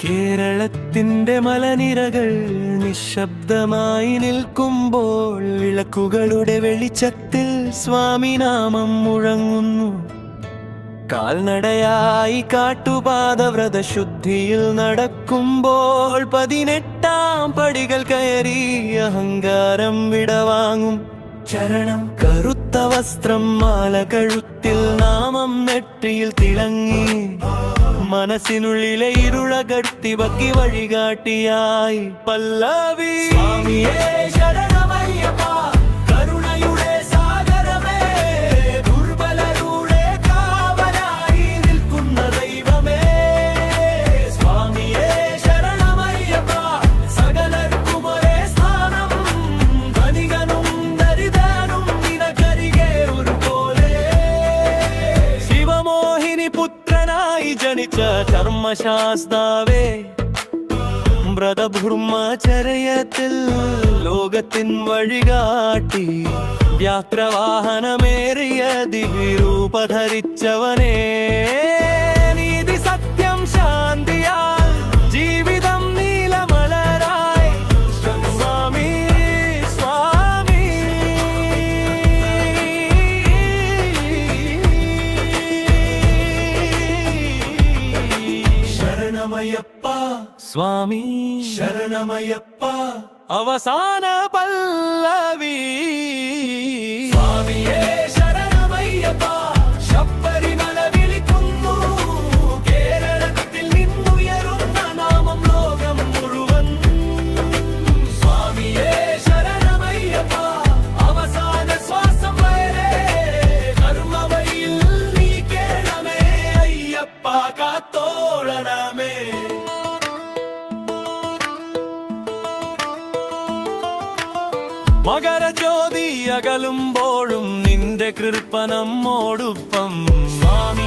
കേരളത്തിന്റെ മലനിരകൾ നിശബ്ദമായി നിൽക്കുമ്പോൾ വിളക്കുകളുടെ വെളിച്ചത്തിൽ സ്വാമിനാമം മുഴങ്ങുന്നു. കാൽനടയായി കാട്ടുപാത വ്രതശുദ്ധിയിൽ നടക്കുമ്പോൾ 18 പടികൾ കയറി അഹങ്കാരം വിടവാങ്ങും. ചരണം കറുത്ത വസ്ത്രം, മാല കഴുത്തിൽ, നാമം നെറ്റിയിൽ തിളങ്ങി. മനസ്സിനുള്ളിലെ ഇരുളകടത്തി വക്കി വഴികാട്ടിയായി പല്ലവി. സ്വാമിയേ ശരണമയ്യപ്പ, കരുണയുടെ സാഗരമേ, ദുർബലരുടെ കാവലായി നിൽക്കുന്ന ദൈവമേ. സ്വാമിയേ ശരണമയ്യപ്പ, സകലർക്കും ഒരേ സ്ഥാനം, ധനികനും ദരിദ്രനും നിനക്കരികെ ഒരുപോലെ. ശിവമോഹിനി പുത്രനായി ജനിച്ച ധർമ്മശാസ്താവേ, വ്രതബ്രഹ്മചര്യത്തിൽ ലോകത്തിൻ വഴികാട്ടി. വ്യാഘ്രവാഹനമേറിയ ദിവ്യരൂപ ധരിച്ചവനേ, നീതി സത്യം ശാന്തിയാൽ ജീവിതം നീലമലരായി. സ്വാമി സ്വാമി ശരണമയ്യപ്പ, സ്വാമി ശരണമയ്യപ്പ. അവസാന പല്ലവി. സ്വാമിയേ ശരണമയ്യപ്പ, ശബരിമല വിളിക്കുന്നു. കേരളത്തിൽ നിന്നുയരുന്ന നാമം ലോകം മുഴുവൻ. സ്വാമിയേ ശരണമയ്യപ്പ, അവസാന ശ്വാസം വരെ കർമ്മവഴിയിൽ നീ കേളമേ. അയ്യപ്പ കാത്തോളണമേ. മകരജ്യോതി അകലുമ്പോഴും നിന്റെ കൃപ നമ്മോടൊപ്പം. സ്വാമി